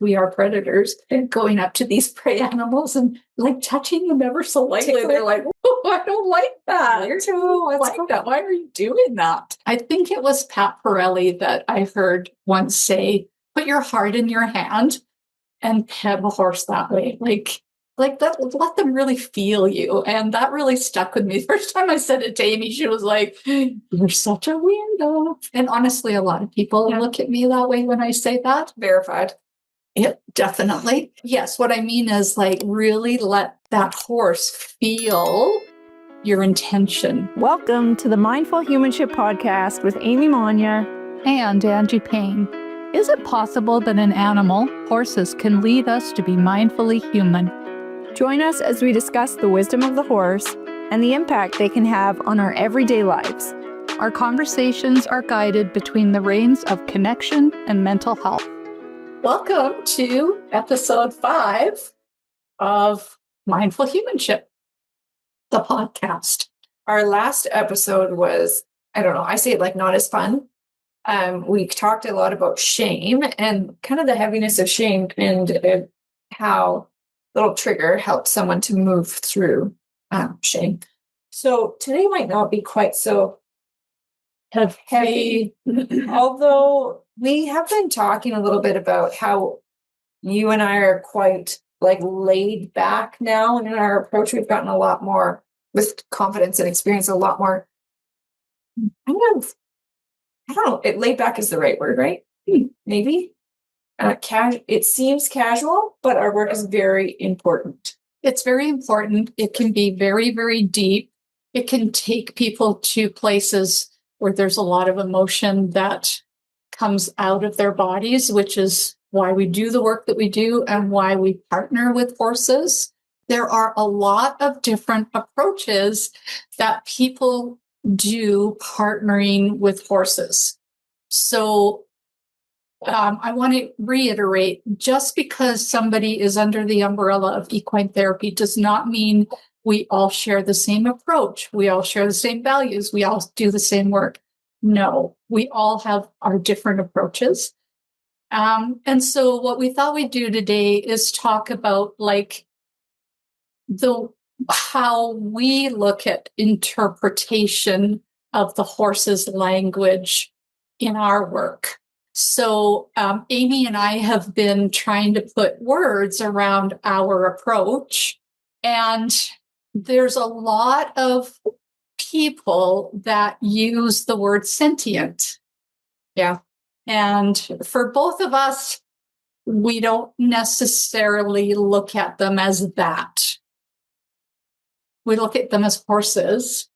we are predators and going up to these prey animals and like touching them ever so lightly. They're like, oh, I don't like that. Why are you doing that? I think it was Pat Pirelli that I heard once say, put your heart in your hand and pet a horse that way. Like that, let them really feel you. And that really stuck with me. The first time I said it to Amy, she was like, you're such a weirdo. And honestly, a lot of people look at me that way when I say that. Verified. Yeah, definitely. Yes, what I mean is like really let that horse feel your intention. Welcome to the Mindful Humanship Podcast with Amy Monea and Angie Payne. Is it possible that an animal, horses, can lead us to be mindfully human? Join us as we discuss the wisdom of the horse and the impact they can have on our everyday lives. Our conversations are guided between the reins of connection and mental health. Welcome to episode 5 of Mindful Humanship, the podcast. Our last episode was, I don't know, I say it like not as fun. We talked a lot about shame and kind of the heaviness of shame and how little trigger helps someone to move through shame. So today might not be quite so heavy, although we have been talking a little bit about how you and I are quite like laid back now, and in our approach, we've gotten a lot more with confidence and experience, a lot more I don't know, laid back is the right word, right? Maybe. It seems casual, but our work is very important. It's very important. It can be very, very deep. It can take people to places where there's a lot of emotion that comes out of their bodies, which is why we do the work that we do and why we partner with horses. There are a lot of different approaches that people do partnering with horses. So I want to reiterate, just because somebody is under the umbrella of equine therapy does not mean we all share the same approach. We all share the same values. We all do the same work. No, we all have our different approaches. And so what we thought we'd do today is talk about like how we look at interpretation of the horse's language in our work. So Amy and I have been trying to put words around our approach, and there's a lot of people that use the word sentient. Yeah. And for both of us, we don't necessarily look at them as that. We look at them as horses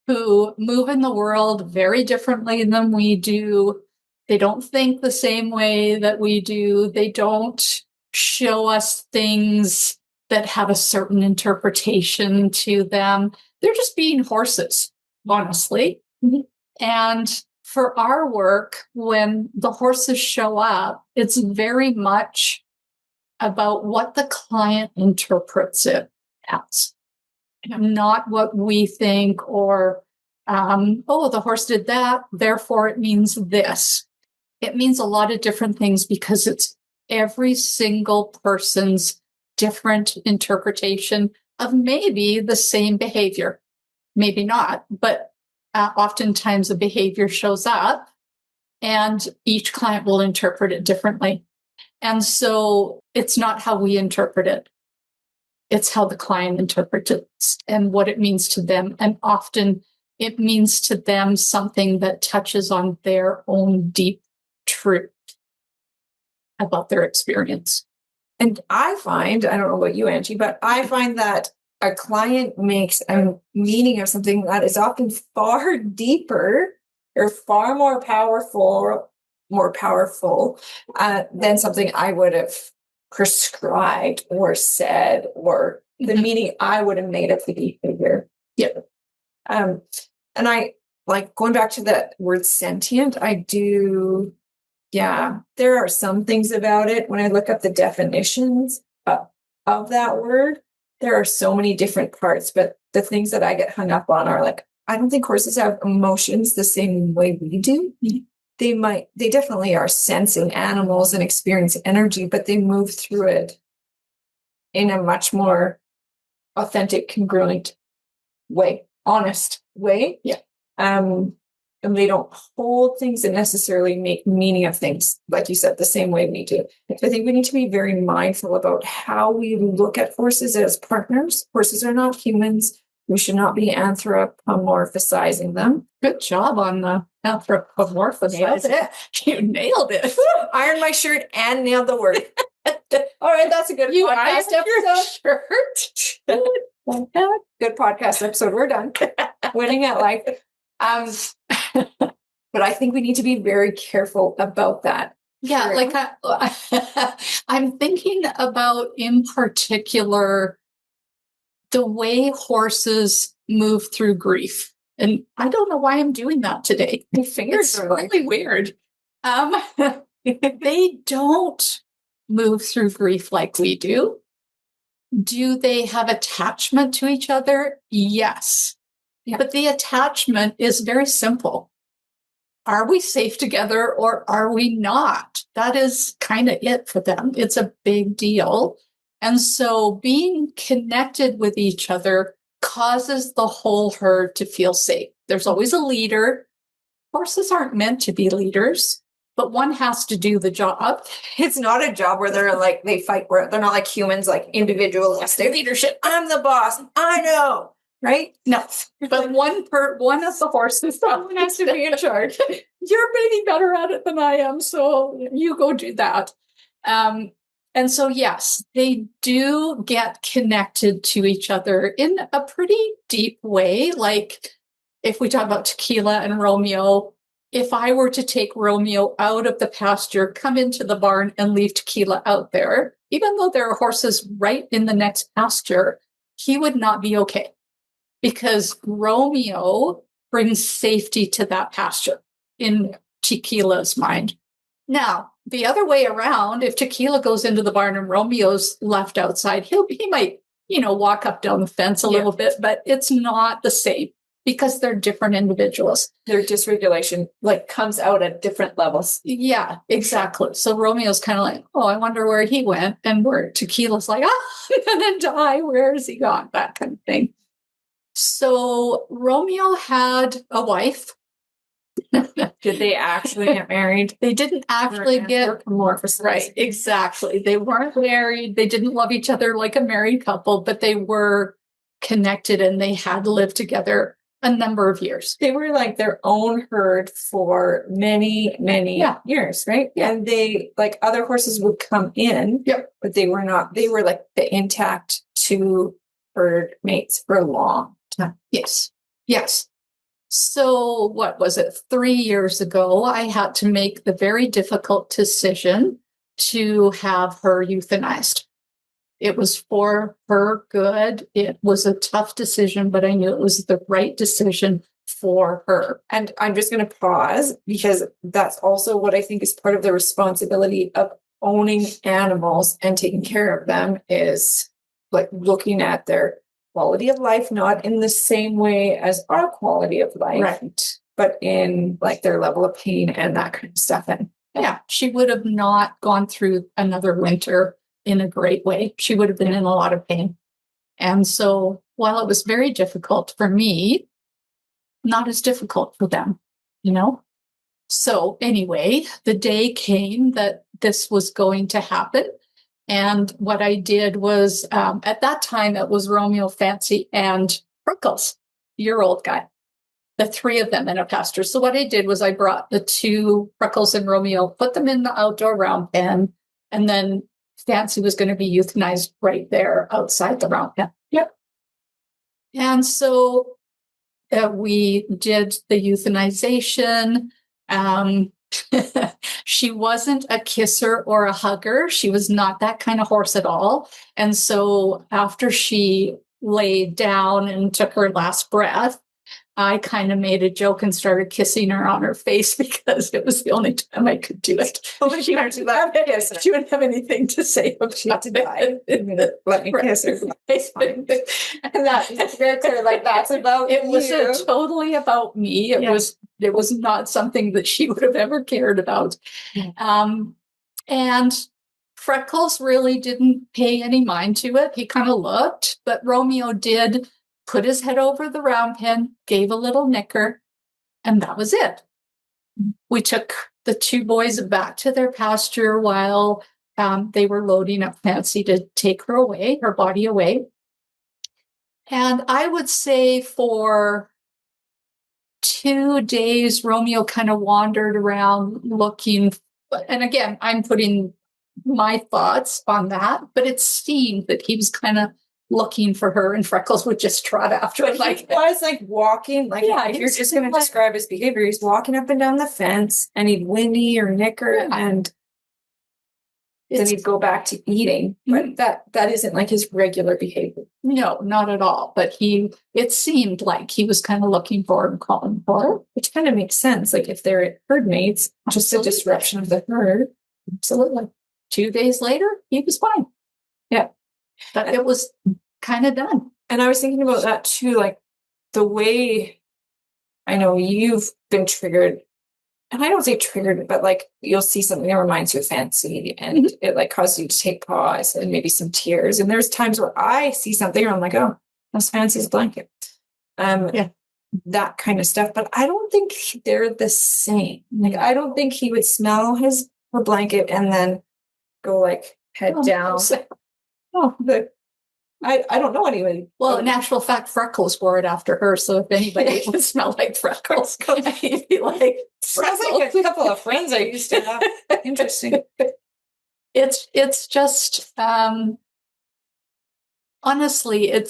who move in the world very differently than we do. They don't think the same way that we do. They don't show us things that have a certain interpretation to them. They're just being horses, honestly. Mm-hmm. And for our work, when the horses show up, it's very much about what the client interprets it as, not what we think or, the horse did that, therefore it means this. It means a lot of different things because it's every single person's different interpretation of maybe the same behavior. Maybe not, but oftentimes a behavior shows up and each client will interpret it differently. And so it's not how we interpret it. It's how the client interprets it and what it means to them. And often it means to them something that touches on their own deep truth about their experience. And I find, I don't know about you, Angie, but I find that a client makes a meaning of something that is often far deeper or far more powerful than something I would have prescribed or said, or the meaning I would have made of the behavior. Yeah. And I like going back to that word sentient, there are some things about it. When I look up the definitions of that word, there are so many different parts, but the things that I get hung up on are like, I don't think horses have emotions the same way we do. they definitely are sensing animals and experience energy, but they move through it in a much more authentic, congruent way, honest way. Yeah. And they don't hold things and necessarily make meaning of things, like you said, the same way we do. I think we need to be very mindful about how we look at horses as partners. Horses are not humans. We should not be anthropomorphizing them. Good job on the anthropomorphize. Nailed it. You nailed it. Ironed my shirt and nailed the word. All right, that's a good podcast episode. Good podcast episode. We're done. Winning at life. But I think we need to be very careful about that. Yeah, like I'm thinking about in particular the way horses move through grief. And I don't know why I'm doing that today. My fingers are really weird. They don't move through grief like we do. Do they have attachment to each other? Yes. Yeah. But the attachment is very simple. Are we safe together or are we not? That is kind of it for them. It's a big deal. And so being connected with each other causes the whole herd to feel safe. There's always a leader. Horses aren't meant to be leaders, but one has to do the job. It's not a job where they're like, they fight, where they're not like humans, like individualistic leadership. I'm the boss. I know. Right? No, but one of the horses someone has to be in charge. You're maybe better at it than I am, so you go do that. And so, yes, they do get connected to each other in a pretty deep way. Like if we talk about Tequila and Romeo, if I were to take Romeo out of the pasture, come into the barn and leave Tequila out there, even though there are horses right in the next pasture, he would not be okay. Because Romeo brings safety to that pasture in Tequila's mind. Now, the other way around, if Tequila goes into the barn and Romeo's left outside, he might, walk up down the fence a little bit, but it's not the same because they're different individuals. Their dysregulation comes out at different levels. Yeah, exactly. So Romeo's kind of like, oh, I wonder where he went. And where Tequila's like, I'm going to die. Where has he gone? That kind of thing. So Romeo had a wife. Did they actually get married? They didn't actually get right. Exactly. They weren't married. They didn't love each other like a married couple, but they were connected and they had lived together a number of years. They were like their own herd for many, many years, right? Yeah. And they, like other horses would come in, but they were not, they were like the intact two herd mates for a long time. Yes. Yes. So what was it? 3 years ago, I had to make the very difficult decision to have her euthanized. It was for her good. It was a tough decision, but I knew it was the right decision for her. And I'm just going to pause because that's also what I think is part of the responsibility of owning animals and taking care of them is like looking at their quality of life, not in the same way as our quality of life, right? But in like their level of pain and that kind of stuff. And yeah, she would have not gone through another winter in a great way. She would have been in a lot of pain. And so while it was very difficult for me, not as difficult for them, So anyway, the day came that this was going to happen. And what I did was, at that time, it was Romeo, Fancy, and Prickles, your old guy, the three of them in a pasture. So what I did was I brought the two, Prickles and Romeo, put them in the outdoor round pen, and then Fancy was going to be euthanized right there outside the round pen. Yep. And so we did the euthanization. She wasn't a kisser or a hugger. She was not that kind of horse at all. And so after she laid down and took her last breath, I kind of made a joke and started kissing her on her face because it was the only time I could do it. She wouldn't have anything to say about She had to die. Let me kiss her. It's fine. And that's very clear. Like, that's about It was you. totally about me. It was not something that she would have ever cared about. And Freckles really didn't pay any mind to it. He kind of looked, but Romeo did put his head over the round pen, gave a little nicker, and that was it. We took the two boys back to their pasture while they were loading up Fancy to take her away, her body away. And I would say for 2 days, Romeo kind of wandered around looking. And again, I'm putting my thoughts on that, but it seemed that he was kind of looking for her, and Freckles would just trot after him. Like, he was like walking, like, yeah, if you're just going to describe his behavior, he's walking up and down the fence, and he'd whinny or nicker, and then he'd go back to eating. But that isn't like his regular behavior. No, not at all. But it seemed like he was kind of looking for her and calling for her, which kind of makes sense. Like, if they're herd mates, just a disruption of the herd. Absolutely. 2 days later, he was fine. Yeah. But it was kind of done. And I was thinking about that too, like the way I know you've been triggered, and I don't say triggered, but like you'll see something that reminds you of Fancy, and it like causes you to take pause and maybe some tears. And there's times where I see something where I'm like, oh, that's Fancy's blanket. That kind of stuff. But I don't think they're the same. Like, I don't think he would smell her blanket and then go like head down. I don't know anyone. Well, in actual fact, Freckles wore it after her. So if anybody would smell like Freckles, he'd be like, sounds like a couple of friends I used to have. Interesting. It's just, honestly,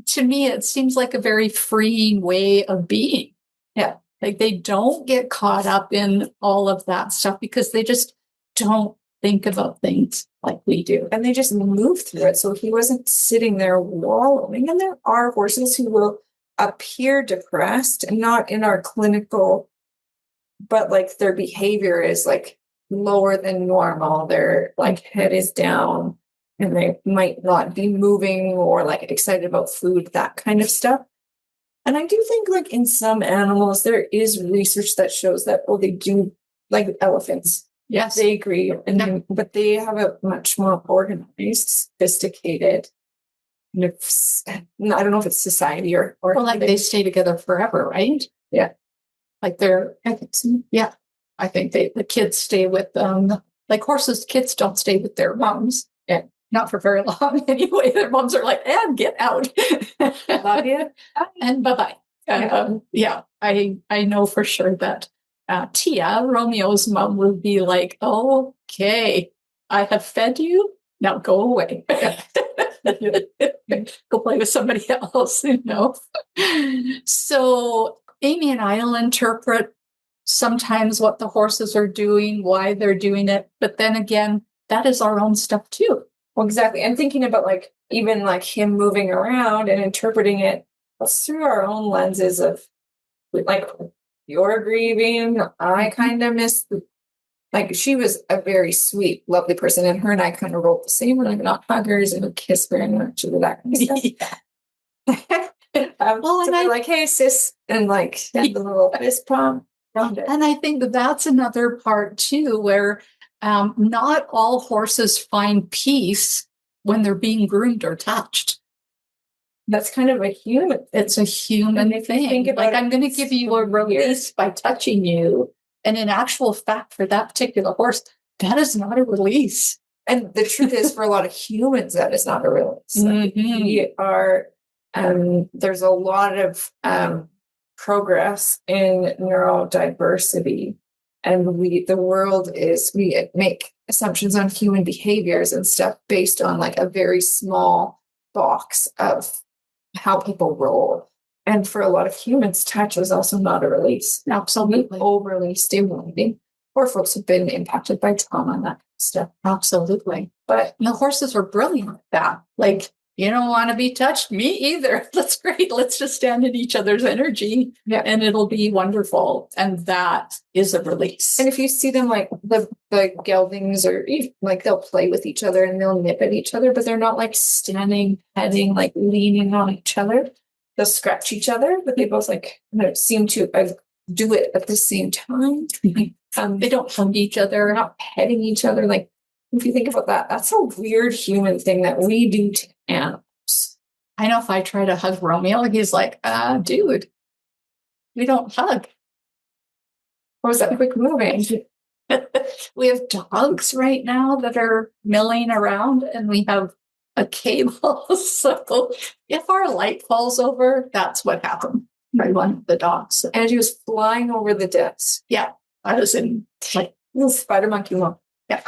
to me, it seems like a very freeing way of being. Yeah. Like, they don't get caught up in all of that stuff because they just don't think about things like we do. And they just move through it. So he wasn't sitting there wallowing. And there are horses who will appear depressed, and not in our clinical, but like their behavior is like lower than normal. Their like head is down, and they might not be moving or like excited about food, that kind of stuff. And I do think like in some animals, there is research that shows that, they do, like elephants. Yes, they agree, but they have a much more organized, sophisticated. I don't know if it's society or like they stay together forever, right? Yeah, like I think the kids stay with them. Like horses, kids don't stay with their moms, and not for very long anyway. Their moms are like, "And get out, love you, and bye bye." I know for sure that. Tia, Romeo's mom, would be like, "Okay, I have fed you. Now go away. Go play with somebody else." So Amy and I'll interpret sometimes what the horses are doing, why they're doing it. But then again, that is our own stuff too. Well, exactly. And thinking about like even like him moving around and interpreting it through our own lenses of like, you're grieving. I kind of miss, like, she was a very sweet, lovely person, and her and I kind of wrote the same. We're like not huggers and kiss very much or that kind of stuff. And I like, "Hey, sis," and like send the little fist pump around it. And I think that's another part too, where not all horses find peace when they're being groomed or touched. That's kind of a human. It's a human thing. Think about like, I'm going to give you a release by touching you. And in actual fact, for that particular horse, that is not a release. And the truth is, for a lot of humans, that is not a release. Like, we are, there's a lot of progress in neurodiversity. And we make assumptions on human behaviors and stuff based on like a very small box of how people roll. And for a lot of humans, touch is also not a release. Absolutely. Overly stimulating. Or folks have been impacted by trauma and that kind of stuff. Absolutely. But the horses are brilliant at that. Like, you don't want to be touched. Me either. That's great. Let's just stand in each other's energy, and it'll be wonderful. And that is a release. And if you see them like the geldings, or even, like they'll play with each other and they'll nip at each other, but they're not like standing, petting, like leaning on each other. They'll scratch each other, but they both like seem to do it at the same time. They don't hug each other. They're not petting each other. Like, if you think about that, that's a weird human thing that we do to animals. I know if I try to hug Romeo, he's like, dude, we don't hug. What was that quick moving? We have dogs right now that are milling around, and we have a cable. So if our light falls over, that's what happened. By one of the dogs. Angie was flying over the desk. Yeah. I was in like little spider monkey mom. Yeah.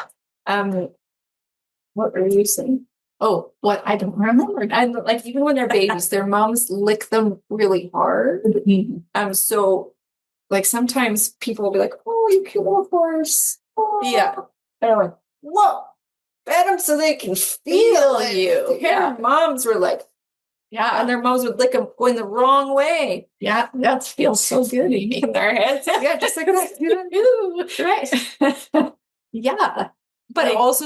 What were you saying? Oh, what? I don't remember. And like, even when they're babies, their moms lick them really hard. Mm-hmm. So like sometimes people will be like, oh, you cute little horse. Oh. Yeah. And I'm like, whoa, pet them so they can feel you. Yeah. Their moms were like, yeah. And their moms would lick them going the wrong way. Yeah. That feels so good, Amy. In their heads. Yeah, just like that. Right. Yeah. But like, also,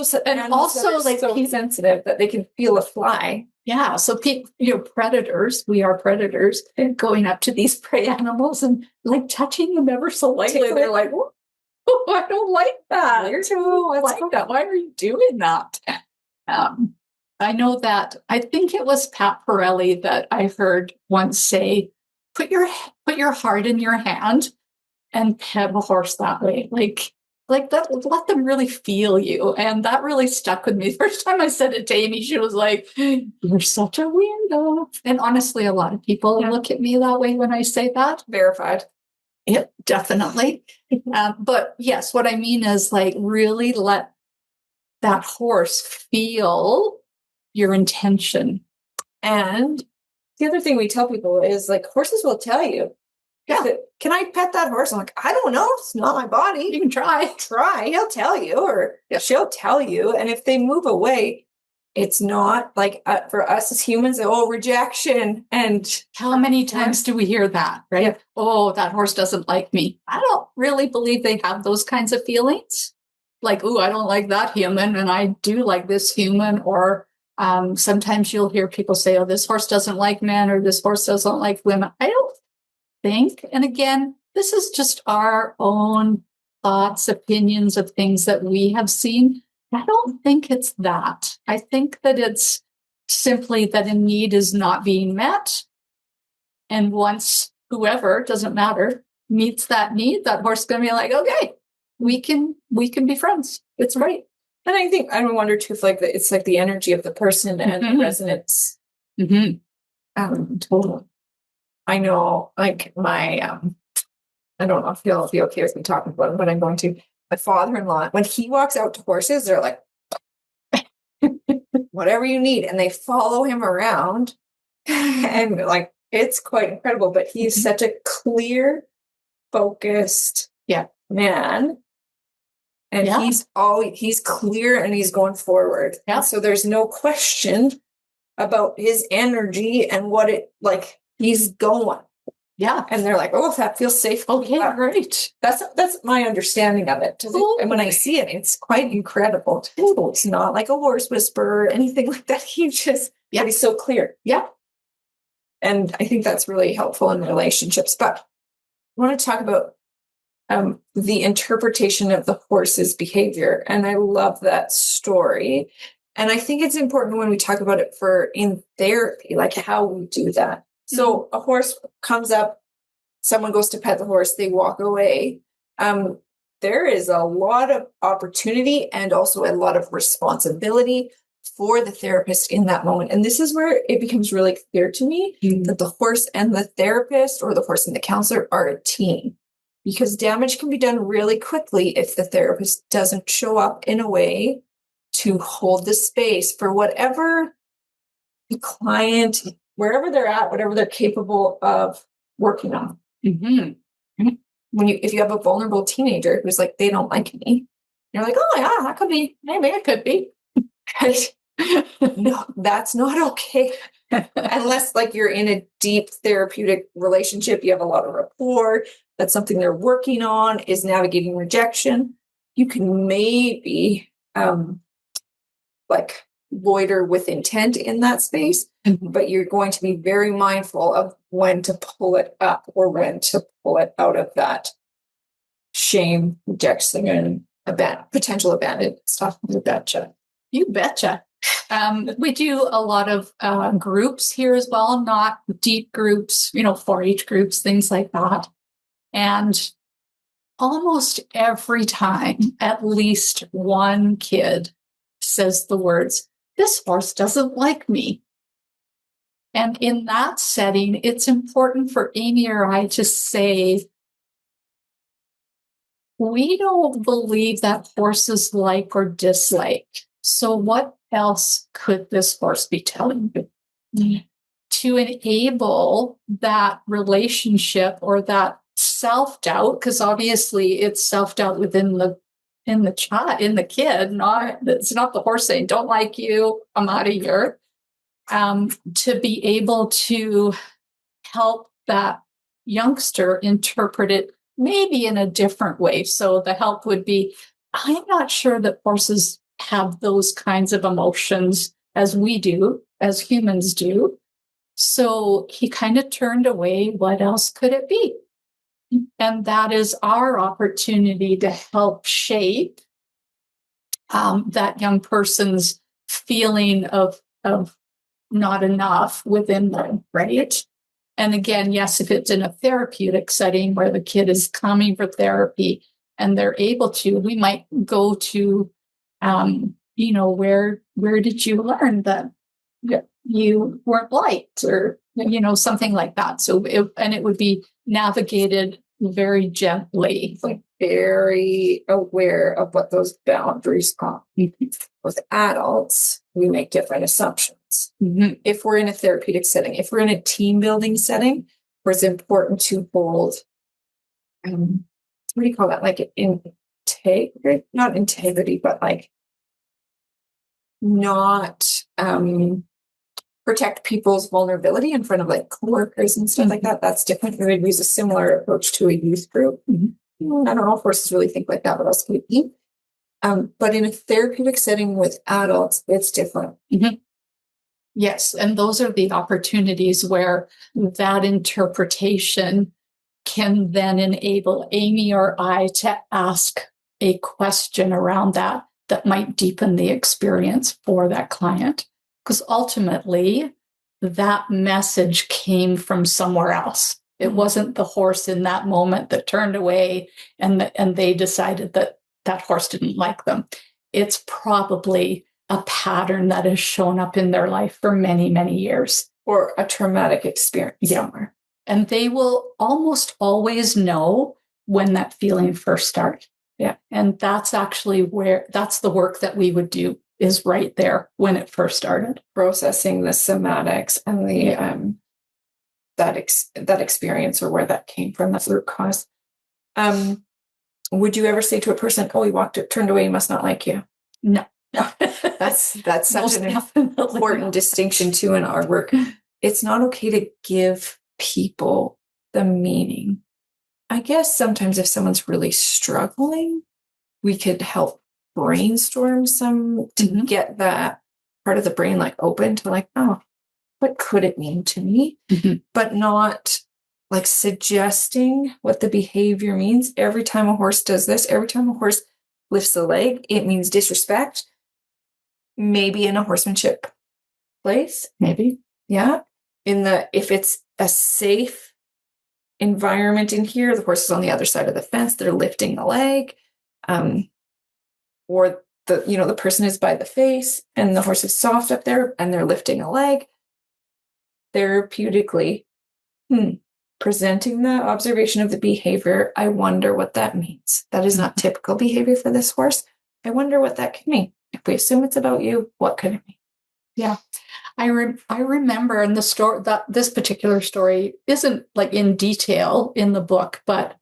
like so sensitive that they can feel a fly. Yeah. So people, predators, we are predators, going up to these prey animals and like touching them ever so lightly. They're like, oh, I don't like that. I don't like that. Why are you doing that? I know that, I think it was Pat Pirelli that I heard once say, put your heart in your hand and pet a horse that way. Like that, let them really feel you. And that really stuck with me. First time I said it to Amy, she was like, you're such a weirdo. And honestly, a lot of people look at me that way when I say that. Verified. Yeah, definitely. But yes, what I mean is like really let that horse feel your intention. And the other thing we tell people is like, horses will tell you. Yeah. Can I pet that horse? I'm like, I don't know. It's not my body. You can try. He'll tell you, or she'll tell you. And if they move away, it's not like for us as humans, rejection. And how many times do we hear that, right? Yeah. Oh, that horse doesn't like me. I don't really believe they have those kinds of feelings. Like, oh, I don't like that human, and I do like this human. Or sometimes you'll hear people say, oh, this horse doesn't like men, or this horse doesn't like women. I don't think, and again, this is just our own thoughts, opinions of things that we have seen. I don't think it's that. I think that it's simply that a need is not being met. And once whoever, doesn't matter, meets that need, that horse is going to be like, okay, we can be friends. It's great. And I think, I wonder too, if like it's like the energy of the person and the resonance. Totally. I know, like my, I don't know if he'll be okay with me talking about it, but I'm going to. My father-in-law, when he walks out to horses, they're like, whatever you need. And they follow him around. And like, it's quite incredible. But he's such a clear, focused man. And he's clear and he's going forward. Yeah. So there's no question about his energy and what it like. He's going. Yeah. And they're like, oh, that feels safe. Okay, great. That's my understanding of it. And when I see it, it's quite incredible. It's not like a horse whisperer or anything like that. He's so clear. Yeah. And I think that's really helpful in relationships. But I want to talk about the interpretation of the horse's behavior. And I love that story. And I think it's important when we talk about it in therapy, like how we do that. So a horse comes up, someone goes to pet the horse, they walk away. There is a lot of opportunity and also a lot of responsibility for the therapist in that moment. And this is where it becomes really clear to me that the horse and the therapist, or the horse and the counselor, are a team, because damage can be done really quickly if the therapist doesn't show up in a way to hold the space for whatever the client, wherever they're at, whatever they're capable of working on. If you have a vulnerable teenager who's like, they don't like me, you're like, oh yeah, that could be, maybe it could be. No, that's not okay. Unless like you're in a deep therapeutic relationship, you have a lot of rapport, that's something they're working on, is navigating rejection. You can maybe like loiter with intent in that space, but you're going to be very mindful of when to pull it up or when to pull it out of that shame, rejection, and potential abandonment stuff. You betcha. You betcha. We do a lot of groups here as well, not deep groups, 4-H groups, things like that. And almost every time, at least one kid says the words, "This horse doesn't like me." And in that setting, it's important for Amy or I to say, we don't believe that horses like or dislike. So what else could this horse be telling you? To enable that relationship or that self-doubt, because obviously it's self-doubt within the kid, it's not the horse saying, "Don't like you, I'm out of here." To be able to help that youngster interpret it maybe in a different way. So the help would be, I'm not sure that horses have those kinds of emotions as we do, as humans do. So he kind of turned away. What else could it be? And that is our opportunity to help shape that young person's feeling of not enough within them, right? And again, yes, if it's in a therapeutic setting where the kid is coming for therapy and they're able to, we might go to, where did you learn that you weren't liked, or, something like that. So, it would be navigated very gently. Like very aware of what those boundaries are. With adults, we make different assumptions. If we're in a therapeutic setting, if we're in a team building setting, where it's important to hold, what do you call that? Like integrity, not integrity, but like not protect people's vulnerability in front of like coworkers and stuff like that. That's different. We would use a similar approach to a youth group. I don't know if horses really think like that, but else could be. But in a therapeutic setting with adults, it's different. Yes, and those are the opportunities where that interpretation can then enable Amy or I to ask a question around that might deepen the experience for that client. Because ultimately, that message came from somewhere else. It wasn't the horse in that moment that turned away and they decided that horse didn't like them. It's probably a pattern that has shown up in their life for many, many years. Or a traumatic experience somewhere. And they will almost always know when that feeling first started. Yeah. And that's actually that's the work that we would do, is right there when it first started. Processing the somatics and the that experience, or where that came from, that root cause. Would you ever say to a person, "Oh, he turned away, he must not like you"? No. That's such an important distinction too in our work. It's not okay to give people the meaning. I guess sometimes if someone's really struggling, we could help brainstorm some to get that part of the brain like open to like, oh, what could it mean to me? But not like suggesting what the behavior means. Every time a horse does this, every time a horse lifts a leg, it means disrespect. Maybe in a horsemanship place. Maybe. Yeah. If it's a safe environment in here, the horse is on the other side of the fence, they're lifting the leg. Or the person is by the face and the horse is soft up there and they're lifting a leg. Therapeutically, presenting the observation of the behavior, I wonder what that means. That is not typical behavior for this horse. I wonder what that can mean. If we assume it's about you, what could it mean? Yeah. I remember in the story that this particular story isn't like in detail in the book, but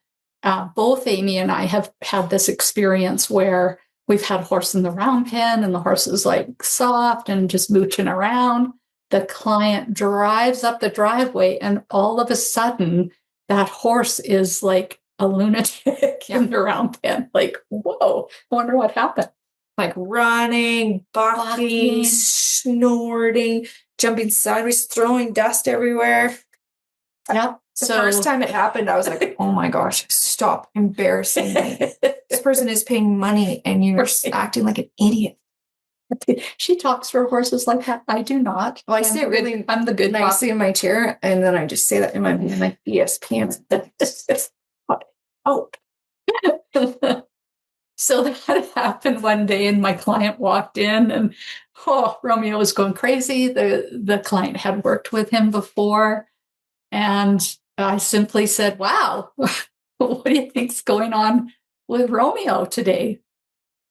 both Amy and I have had this experience where we've had a horse in the round pen and the horse is like soft and just mooching around. The client drives up the driveway and all of a sudden that horse is like a lunatic in the round pen. Like, whoa, I wonder what happened. Like running, barking, snorting, jumping sideways, throwing dust everywhere. Yep. The first time it happened, I was like, oh my gosh, stop embarrassing me. This person is paying money and you're acting like an idiot. She talks to her horses like that. I do not. Well, I say it really I'm the good nicely in my chair, and then I just say that in my mind, like, ESPN. Oh. So that happened one day, and my client walked in, and Romeo was going crazy. The client had worked with him before, and I simply said, "Wow, what do you think's going on with Romeo today?"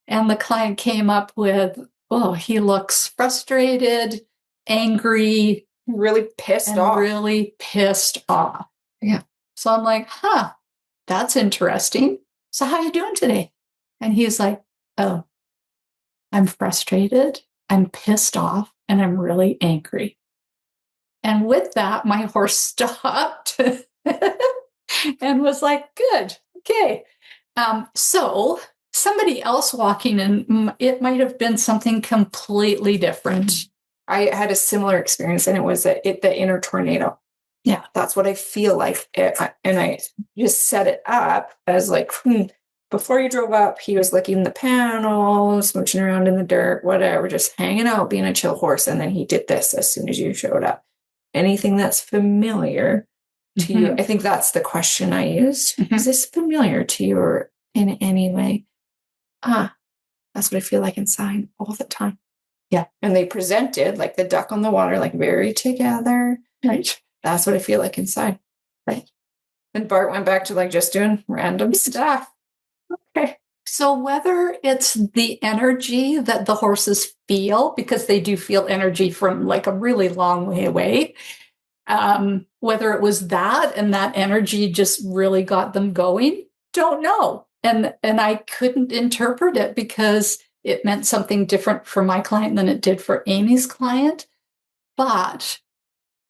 And the client came up with, "Oh, he looks frustrated, angry, really pissed off." Really pissed off. Yeah. So I'm like, that's interesting. So how are you doing today? And he's like, "Oh, I'm frustrated, I'm pissed off, and I'm really angry." And with that, my horse stopped and was like, "Good, okay." So somebody else walking in, it might have been something completely different. I had a similar experience, and it was the inner tornado. Yeah. That's what I feel like. And I just set it up as like, before you drove up, he was licking the panels, smooching around in the dirt, whatever, just hanging out, being a chill horse. And then he did this as soon as you showed up. Anything that's familiar to you? I think that's the question I used. Is this familiar to you or in any way? That's what I feel like inside all the time. Yeah. And they presented like the duck on the water, like very together. Right. That's what I feel like inside. Right. And Bart went back to like just doing random stuff. Okay. So whether it's the energy that the horses feel, because they do feel energy from like a really long way away, whether it was that and that energy just really got them going, don't know. And I couldn't interpret it because it meant something different for my client than it did for Amy's client. But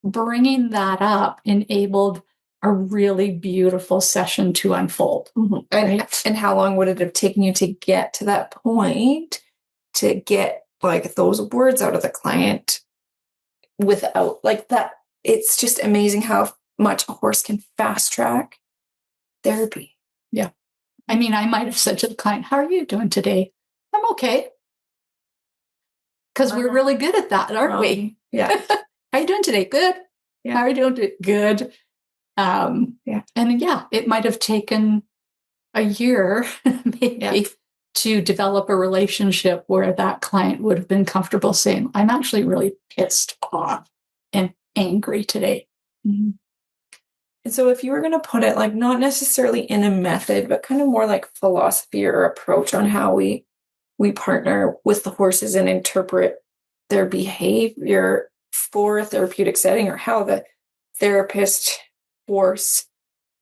bringing that up enabled a really beautiful session to unfold. And how long would it have taken you to get to that point, to get like those words out of the client without like that? It's just amazing how much a horse can fast track therapy. Yeah. I mean, I might have said to the client, "How are you doing today?" "I'm okay." Because we're really good at that, aren't we? Yeah. "How are you doing today?" "Good." Yeah. "How are you doing today?" "Good." And it might have taken a year maybe to develop a relationship where that client would have been comfortable saying, "I'm actually really pissed off and angry today." And so if you were going to put it like not necessarily in a method, but kind of more like philosophy or approach on how we partner with the horses and interpret their behavior for a therapeutic setting, or how the therapist horse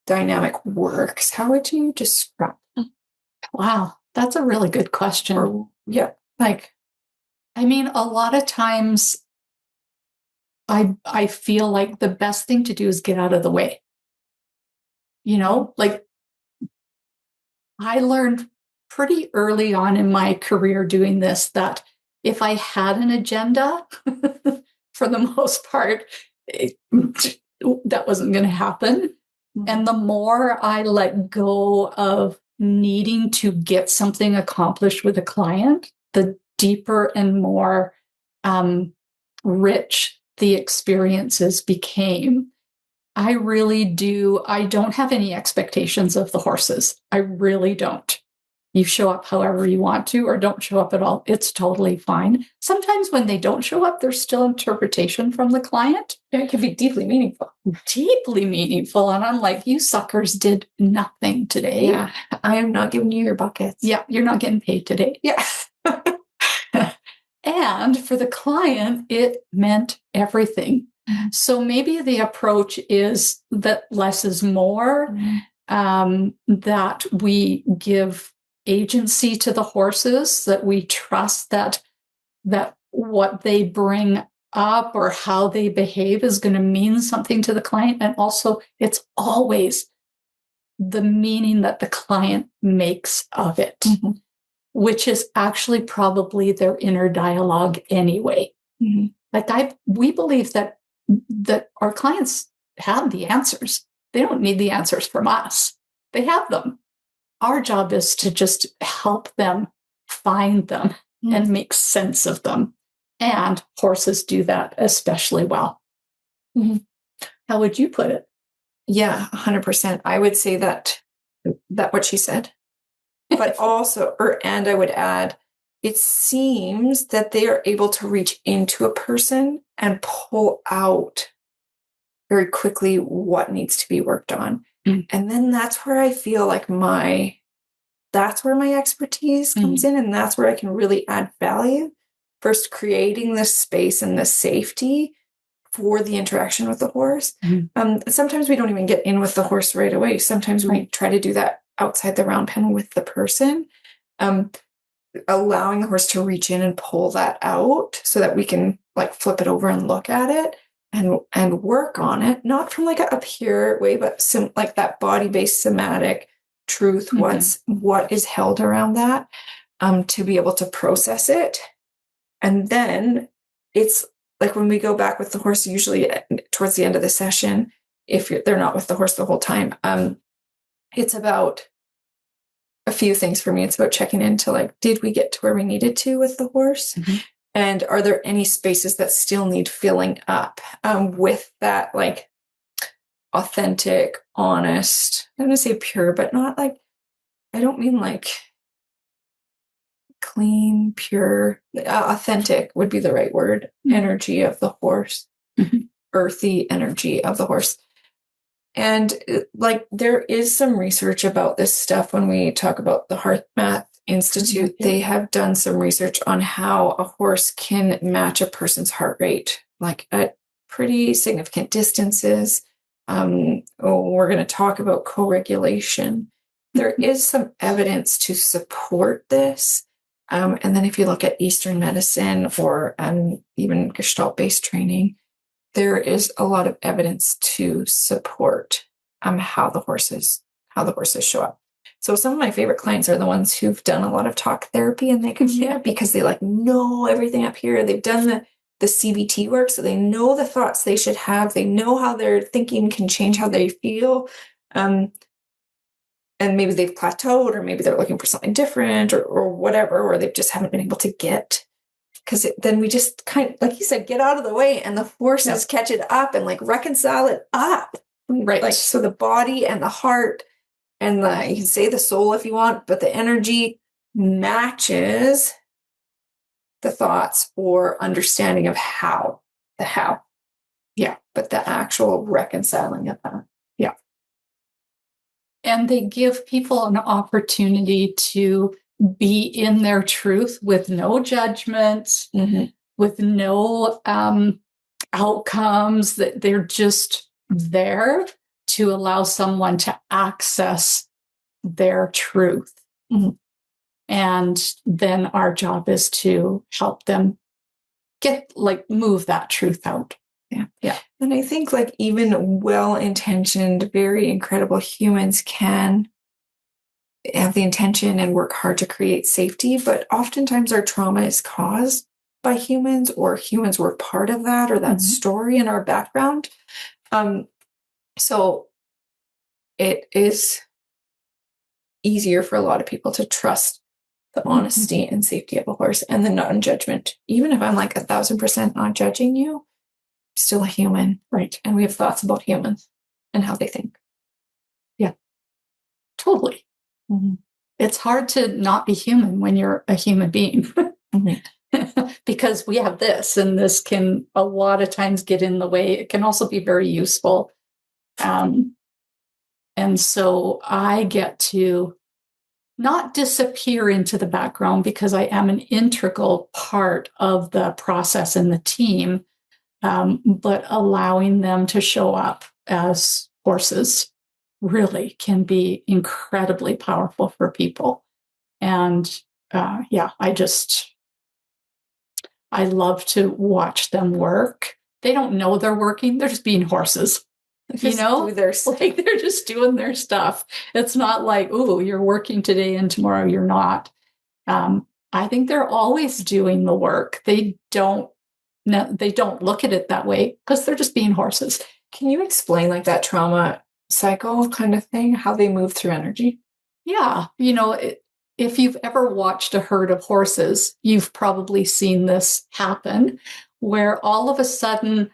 dynamic works, how would you describe it? Wow, that's a really good question. I mean, a lot of times I feel like the best thing to do is get out of the way. Like I learned pretty early on in my career doing this that if I had an agenda, for the most part, that wasn't going to happen. And the more I let go of needing to get something accomplished with a client, the deeper and more rich the experiences became. I don't have any expectations of the horses. I really don't. You show up however you want to, or don't show up at all. It's totally fine. Sometimes when they don't show up, there's still interpretation from the client. It can be deeply meaningful. Deeply meaningful. And I'm like, you suckers did nothing today. Yeah. I am not giving you your buckets. Yeah. You're not getting paid today. Yeah. And for the client, it meant everything. So maybe the approach is that less is more, that we give agency to the horses, that we trust that what they bring up or how they behave is going to mean something to the client. And also, it's always the meaning that the client makes of it, which is actually probably their inner dialogue anyway. Like we believe that our clients have the answers. They don't need the answers from us. They have them. Our job is to just help them find them and make sense of them. And horses do that especially well. How would you put it? Yeah, 100%. I would say that what she said, but also, and I would add, it seems that they are able to reach into a person and pull out very quickly what needs to be worked on. And then that's where I feel like that's where my expertise comes in. And that's where I can really add value. First, creating this space and this safety for the interaction with the horse. Sometimes we don't even get in with the horse right away. Sometimes we try to do that outside the round pen with the person, allowing the horse to reach in and pull that out so that we can like flip it over and look at it and work on it, not from like a pure way, but like that body-based somatic truth. What is held around that, to be able to process it. And then it's like when we go back with the horse, usually towards the end of the session, if they're not with the horse the whole time, it's about a few things for me. It's about checking into like, did we get to where we needed to with the horse? And are there any spaces that still need filling up with that like authentic, honest, I'm going to say pure, but not like, I don't mean like clean, pure, authentic would be the right word, energy of the horse, earthy energy of the horse. And like there is some research about this stuff when we talk about the Heart Math Institute. They have done some research on how a horse can match a person's heart rate, like at pretty significant distances. We're going to talk about co-regulation. There is some evidence to support this. And then if you look at Eastern medicine or even Gestalt-based training, there is a lot of evidence to support how the horses show up. So some of my favorite clients are the ones who've done a lot of talk therapy, and they come here because they like know everything up here. They've done the CBT work, so they know the thoughts they should have. They know how their thinking can change how they feel. And maybe they've plateaued, or maybe they're looking for something different or whatever, or they just haven't been able to get. Because then we just kind of, like you said, get out of the way and the horses catch it up and like reconcile it up. Right. Like, so the body and the heart and you can say the soul if you want, but the energy matches the thoughts or understanding of the how. Yeah. But the actual reconciling of that. Yeah. And they give people an opportunity to be in their truth with no judgment, with no outcomes, that they're just there to allow someone to access their truth. And then our job is to help them move that truth out. Yeah. And I think like even well-intentioned, very incredible humans can have the intention and work hard to create safety, but oftentimes our trauma is caused by humans, or humans were part of that, or that story in our background. So it is easier for a lot of people to trust the honesty and safety of a horse and the non-judgment. Even if I'm like 1,000% not judging you, I'm still a human, right? And we have thoughts about humans and how they think. Yeah, totally. It's hard to not be human when you're a human being. Because we have this, and this can a lot of times get in the way. It can also be very useful. And so I get to not disappear into the background because I am an integral part of the process and the team, but allowing them to show up as horses really can be incredibly powerful for people. And I love to watch them work. They don't know they're working. They're just being horses. Do their stuff. Like they're just doing their stuff. It's not like, oh, you're working today and tomorrow you're not. I think they're always doing the work. They don't look at it that way because they're just being horses. Can you explain like that trauma cycle kind of thing, how they move through energy? Yeah. If you've ever watched a herd of horses, you've probably seen this happen where all of a sudden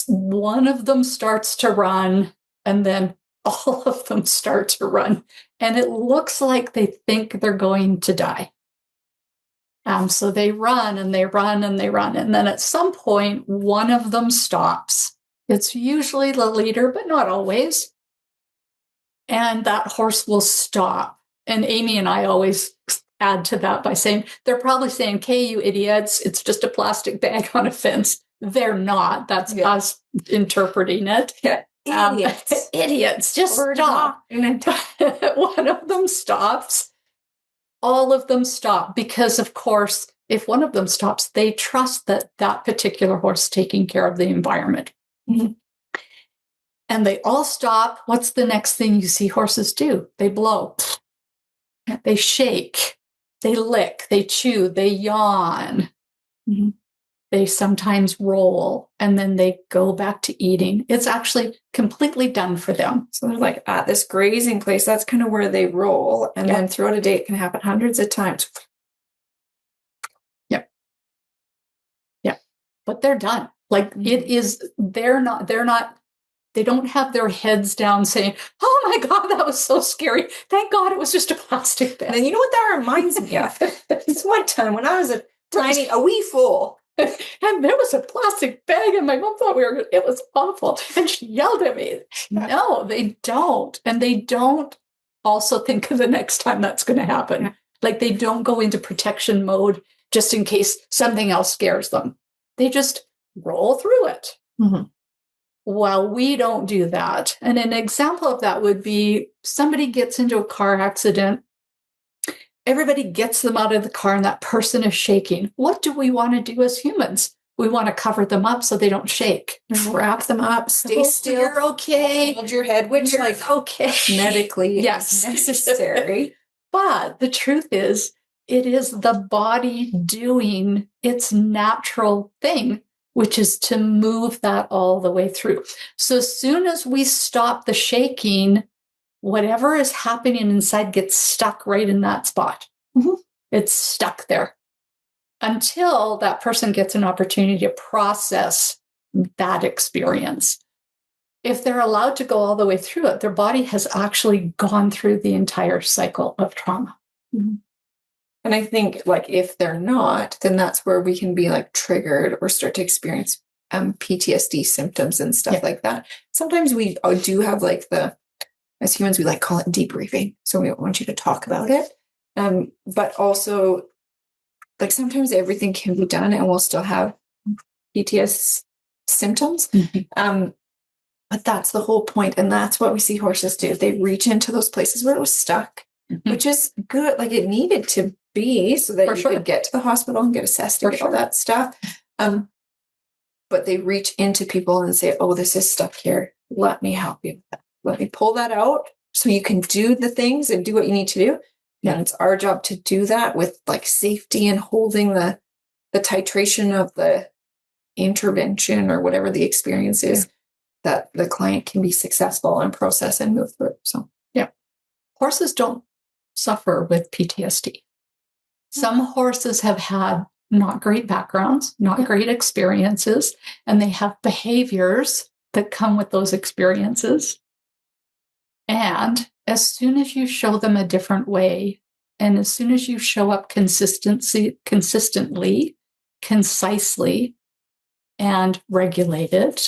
one of them starts to run and then all of them start to run. And it looks like they think they're going to die. So they run and they run and they run. And then at some point, one of them stops. It's usually the leader, but not always. And that horse will stop. And Amy and I always add to that by saying, they're probably saying, okay, you idiots, it's just a plastic bag on a fence. They're not. That's us interpreting it. Idiots. Idiots, just stop. One of them stops. All of them stop because, of course, if one of them stops, they trust that that particular horse is taking care of the environment. Mm-hmm. And they all stop. What's the next thing you see horses do? They blow. They shake. They lick. They chew. They yawn. Mm-hmm. They sometimes roll, and then they go back to eating. It's actually completely done for them. So they're like at this grazing place, that's kind of where they roll. And then throughout a day, it can happen hundreds of times. Yep. But they're done. Like it is, they don't have their heads down saying, oh my God, that was so scary. Thank God it was just a plastic bag. And you know what that reminds me of? It's one time when I was a wee fool. And there was a plastic bag, and my mom thought it was awful. And she yelled at me. No, they don't. And they don't also think of the next time that's going to happen. Like they don't go into protection mode just in case something else scares them. They just roll through it. Mm-hmm. Well, we don't do that. And an example of that would be somebody gets into a car accident. Everybody gets them out of the car and that person is shaking. What do we want to do as humans? We want to cover them up so they don't shake. Wrap them up, stay still. You're okay. Hold your head, which you're okay. Medically yes. necessary. But the truth is, it is the body doing its natural thing, which is to move that all the way through. So as soon as we stop the shaking, whatever is happening inside gets stuck right in that spot. Mm-hmm. It's stuck there until that person gets an opportunity to process that experience. If they're allowed to go all the way through it, their body has actually gone through the entire cycle of trauma. Mm-hmm. And I think like if they're not, then that's where we can be like triggered or start to experience PTSD symptoms and stuff like that. Sometimes we do have like as humans, we like call it debriefing. So we want you to talk about it. But also like sometimes everything can be done and we'll still have PTSD symptoms. Mm-hmm. But that's the whole point. And that's what we see horses do. They reach into those places where it was stuck, mm-hmm. which is good. Like it needed to be so that you could get to the hospital and get assessed and all that stuff. But they reach into people and say, oh, this is stuck here. Let me help you with that. Let me pull that out so you can do the things and do what you need to do. Yeah. And it's our job to do that with like safety and holding the titration of the intervention or whatever the experience is that the client can be successful and process and move through. So, horses don't suffer with PTSD. Some horses have had not great backgrounds, not great experiences, and they have behaviors that come with those experiences. And as soon as you show them a different way, and as soon as you show up consistently, concisely, and regulated,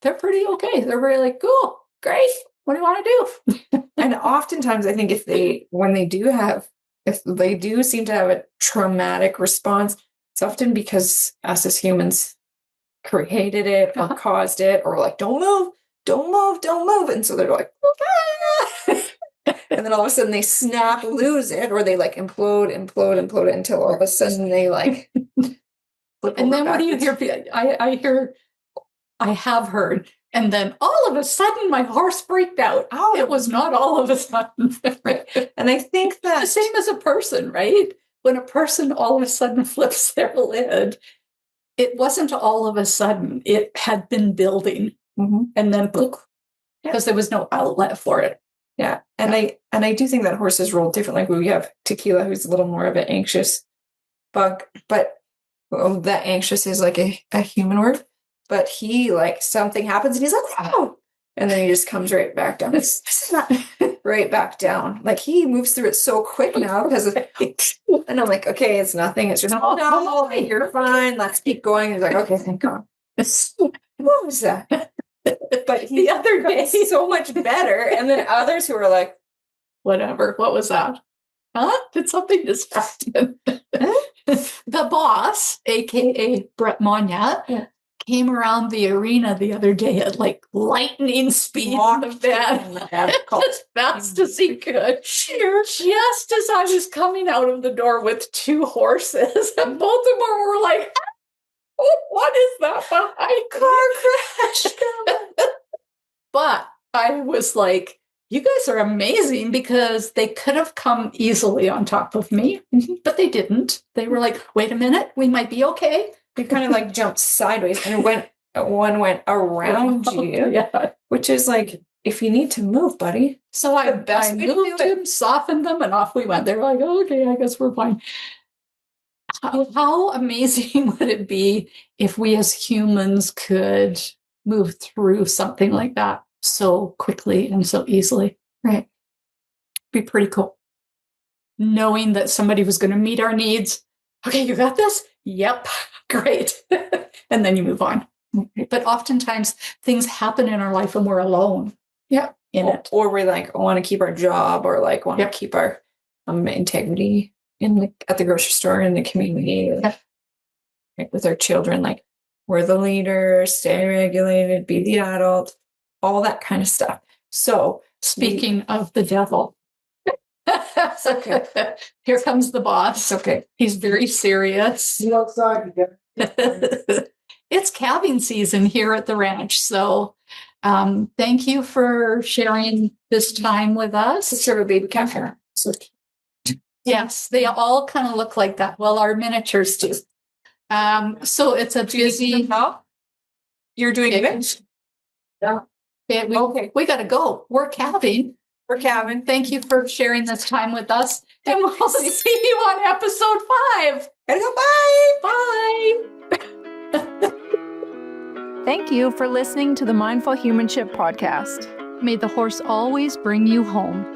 they're pretty okay. They're really like, cool, great. What do you want to do? And oftentimes I think if they do seem to have a traumatic response, it's often because us as humans created it or caused it or like, don't move. And so they're like, okay. and then all of a sudden they snap, lose it, or they like implode it until all of a sudden they like. And then what do you hear? I have heard. And then all of a sudden my horse freaked out. Oh, it was not all of a sudden. Right. And I think that the same as a person, right? When a person all of a sudden flips their lid, it wasn't all of a sudden. It had been building, and then because there was no outlet for it. Yeah. And I do think that horses roll differently. Like we have Tequila, who's a little more of an anxious bug, but that anxious is like a human word. But he like something happens and he's like, wow. And then he just comes right back down. Right back down. Like he moves through it so quick now because of, and I'm like, okay, it's nothing. It's just, no, you're fine. Let's keep going. He's like, okay, thank God. What was that? But the other day, so much better. And then others who are like, whatever. What was that? Huh? Did something just happen? The boss, aka Monea, came around the arena the other day at like lightning speed as fast as he could. Just as I was coming out of the door with 2 horses, and both of them were like, oh, what is that behind? Car crash. But I was like, you guys are amazing, because they could have come easily on top of me, but they didn't. They were like, wait a minute, we might be okay. You kind of like jumped sideways and one went around you, which is like, if you need to move, buddy. So I moved them, softened them, and off we went. They were like, oh, okay, I guess we're fine. How amazing would it be if we as humans could move through something like that so quickly and so easily? Right. Be pretty cool. Knowing that somebody was going to meet our needs. Okay, you got this? Yep. Great. And then you move on. But oftentimes things happen in our life and we're alone. Yeah. In it. Or we like want to keep our job, or like want to keep our integrity at the grocery store, in the community, with our children. Like we're the leader, stay regulated, be the adult, all that kind of stuff. So speaking of the devil, it's okay. Here comes the boss. It's okay. He's very serious. Get outside again. It's calving season here at the ranch. So thank you for sharing this time with us. Let's serve a baby calf here. So yes, they all kind of look like that. Well, our miniatures do. So it's a busy. You're doing it? Yeah. Okay, we got to go. We're calving. Thank you for sharing this time with us. And we'll see you on episode 5. Gotta go. Bye. Thank you for listening to the Mindful Humanship podcast. May the horse always bring you home.